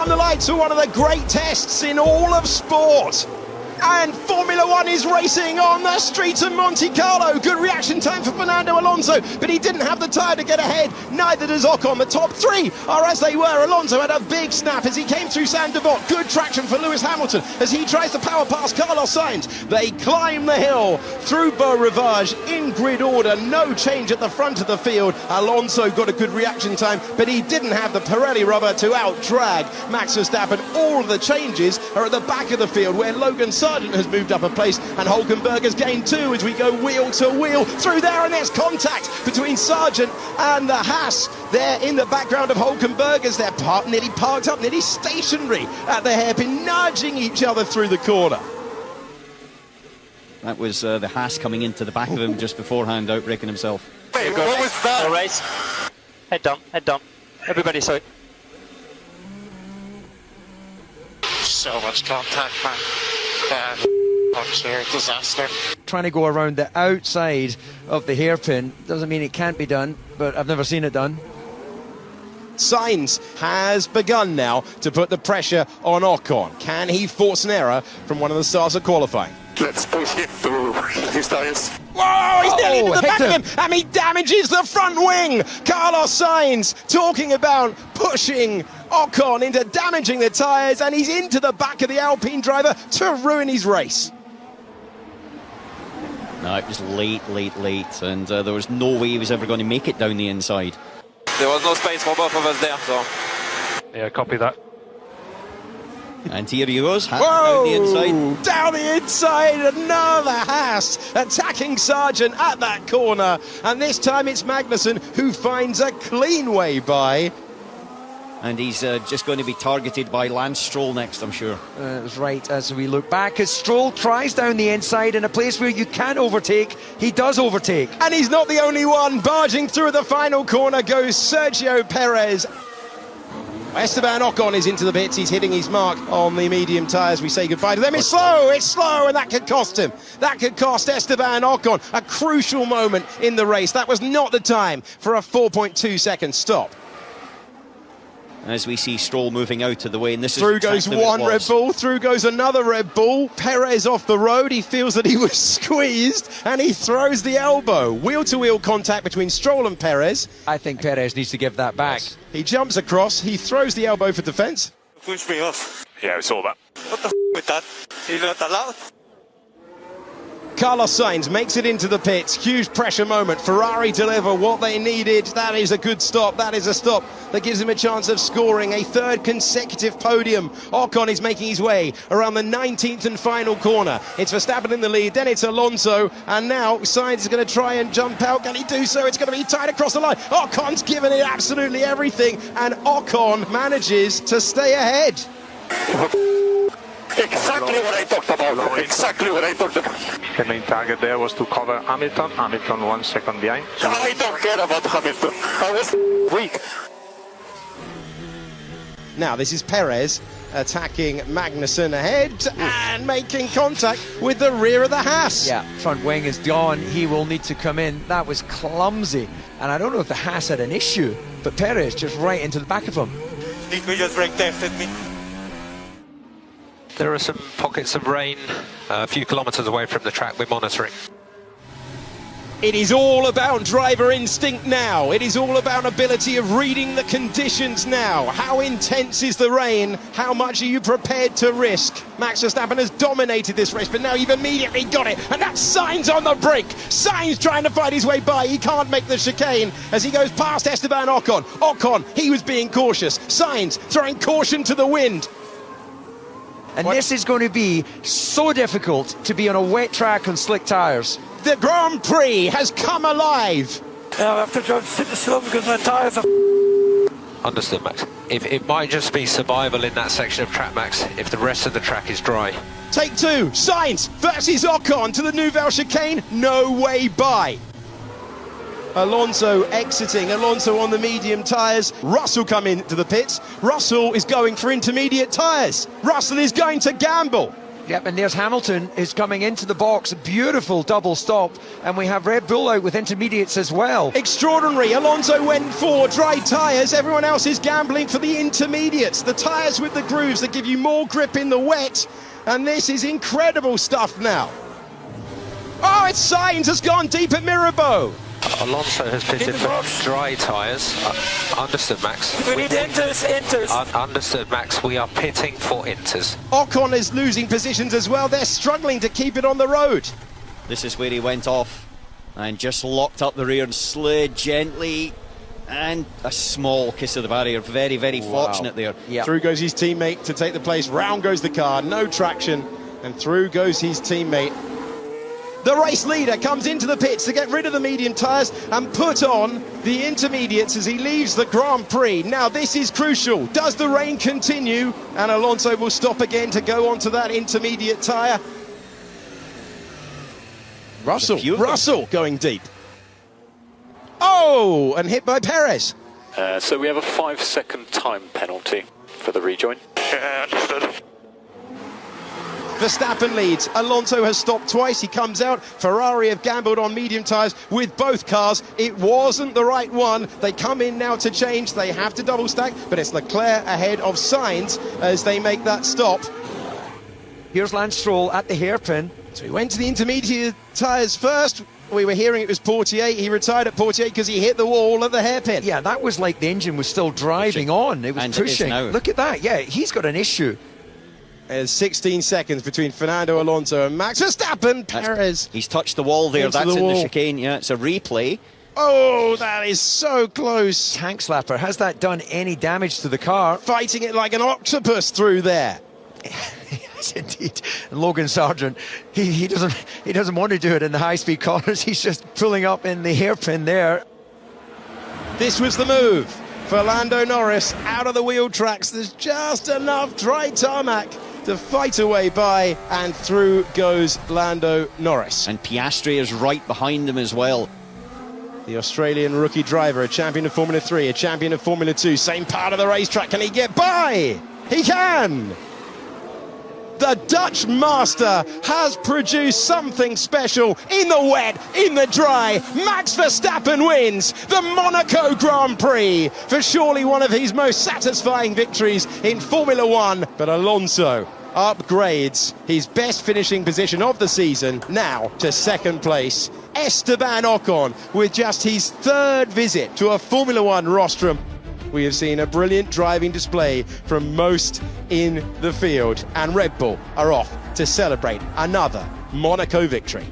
come the lights for one of the great tests in all of sport. And Formula One is racing on the streets of Monte Carlo. Good reaction time for Fernando Alonso, but he didn't have the tyre to get ahead. Neither does Ocon. The top three are as they were. Alonso had a big snap as he came through Sainte Devote. Good traction for Lewis Hamilton as he tries to power past Carlos Sainz. They climb the hill through Beau Rivage in grid order. No change at the front of the field. Alonso got a good reaction time, but he didn't have the Pirelli rubber to out-drag Max Verstappen. All of the changes are at the back of the field where Logan Sargent has moved up a place and Hülkenberg has gained 2 as we go wheel to wheel through there, and there's contact between Sargent and the Haas there in the background of Hülkenberg as they're nearly parked up, nearly stationary at the hairpin, nudging each other through the corner. That was the Haas coming into the back of him just beforehand, outbreaking himself. Wait, what was that? No race. Head down. Everybody saw it. So much contact, man. Sheer disaster. Trying to go around the outside of the hairpin doesn't mean it can't be done, but I've never seen it done. Sainz has begun now to put the pressure on Ocon. Can he force an error from one of the stars of qualifying? Let's push him to his tires. Whoa, he's nearly into the back hit of him, and he damages the front wing. Carlos Sainz talking about pushing Ocon into damaging the tyres, and he's into the back of the Alpine driver to ruin his race. No, it was late, and there was no way he was ever going to make it down the inside. There was no space for both of us there, so... Yeah, copy that. And here he goes, down the inside. Down the inside, another Haas attacking Sargent at that corner. And this time it's Magnussen who finds a clean way by. And he's just going to be targeted by Lance Stroll next, I'm sure. It was right as we look back as Stroll tries down the inside in a place where you can overtake. He does overtake. And he's not the only one. Barging through the final corner goes Sergio Perez. Esteban Ocon is into the pits. He's hitting his mark on the medium tyres. We say goodbye to them. It's slow, and that could cost him. That could cost Esteban Ocon a crucial moment in the race. That was not the time for a 4.2 second stop. As we see Stroll moving out of the way, and this through is goes exactly one Red Bull, through goes another Red Bull. Perez off the road, he feels that he was squeezed, and he throws the elbow. Wheel-to-wheel contact between Stroll and Perez. I think Perez needs to give that back. Yes. He jumps across, he throws the elbow for defence. Push me off. Yeah, we saw that. What the with that? You're not allowed? Carlos Sainz makes it into the pits. Huge pressure moment. Ferrari deliver what they needed. That is a good stop. That is a stop that gives him a chance of scoring a third consecutive podium. Ocon is making his way around the 19th and final corner. It's Verstappen in the lead, then it's Alonso, and now Sainz is going to try and jump out. Can he do so? It's going to be tied across the line. Ocon's given it absolutely everything, and Ocon manages to stay ahead. Exactly what I talked about. Exactly what I talked about. The main target there was to cover Hamilton. Hamilton 1 second behind. I don't care about Hamilton. I was weak. Now this is Perez attacking Magnussen ahead and making contact with the rear of the Haas. Yeah, front wing is gone. He will need to come in. That was clumsy. And I don't know if the Haas had an issue, but Perez just right into the back of him. Think we just brake tested me. There are some pockets of rain a few kilometres away from the track we're monitoring. It is all about driver instinct now. It is all about ability of reading the conditions now. How intense is the rain? How much are you prepared to risk? Max Verstappen has dominated this race, but now you've immediately got it. And that's Sainz on the brink. Sainz trying to fight his way by. He can't make the chicane as he goes past Esteban Ocon. Ocon, he was being cautious. Sainz throwing caution to the wind. And this is going to be so difficult to be on a wet track on slick tyres. The Grand Prix has come alive. I have to just sit slow because my tyres are... Understood, Max. It might just be survival in that section of track, Max, if the rest of the track is dry. Take two, Sainz versus Ocon to the Nouvelle chicane, no way by. Alonso exiting, Alonso on the medium tyres. Russell coming to the pits. Russell is going for intermediate tyres. Russell is going to gamble. Yep, and there's Hamilton is coming into the box. A beautiful double stop. And we have Red Bull out with intermediates as well. Extraordinary. Alonso went for dry tyres. Everyone else is gambling for the intermediates. The tyres with the grooves that give you more grip in the wet. And this is incredible stuff now. Oh, it's Sainz has gone deep at Mirabeau. Alonso has pitted for dry tyres. Understood, Max. We need inters. Understood, Max. We are pitting for inters. Ocon is losing positions as well. They're struggling to keep it on the road. This is where he went off and just locked up the rear and slid gently. And a small kiss of the barrier. Very, very fortunate there. Yeah. Through goes his teammate to take the place. Round goes the car. No traction. And through goes his teammate. The race leader comes into the pits to get rid of the medium tyres and put on the intermediates as he leaves the Grand Prix. Now this is crucial. Does the rain continue? And Alonso will stop again to go onto that intermediate tyre. Russell going deep. Oh, and hit by Perez. So we have a 5-second time penalty for the rejoin. Yeah, understood. Verstappen leads. Alonso has stopped twice. He comes out. Ferrari have gambled on medium tyres with both cars. It wasn't the right one. They come in now to change. They have to double stack, but it's Leclerc ahead of Sainz as they make that stop. Here's Lance Stroll at the hairpin. So he went to the intermediate tyres first. We were hearing it was Portier. He retired at Portier because he hit the wall at the hairpin. Yeah, that was like the engine was still driving on. It was and pushing. It is now. Look at that. Yeah, he's got an issue. There's 16 seconds between Fernando Alonso and Max Verstappen. Perez. He's touched the wall there. Into That's the in wall. the chicane. Yeah, it's a replay. Oh, that is so close. Tank slapper. Has that done any damage to the car? Fighting it like an octopus through there. Yes, indeed. And Logan Sargent, he doesn't want to do it in the high-speed corners. He's just pulling up in the hairpin there. This was the move for Lando Norris out of the wheel tracks. There's just enough dry tarmac to fight away by, and through goes Lando Norris. And Piastri is right behind him as well. The Australian rookie driver, a champion of Formula 3, a champion of Formula 2, same part of the racetrack. Can he get by? He can! The Dutch master has produced something special in the wet, in the dry. Max Verstappen wins the Monaco Grand Prix for surely one of his most satisfying victories in Formula 1. But Alonso upgrades his best finishing position of the season now to second place. Esteban Ocon with just his third visit to a Formula 1 rostrum. We have seen a brilliant driving display from most in the field, and Red Bull are off to celebrate another Monaco victory.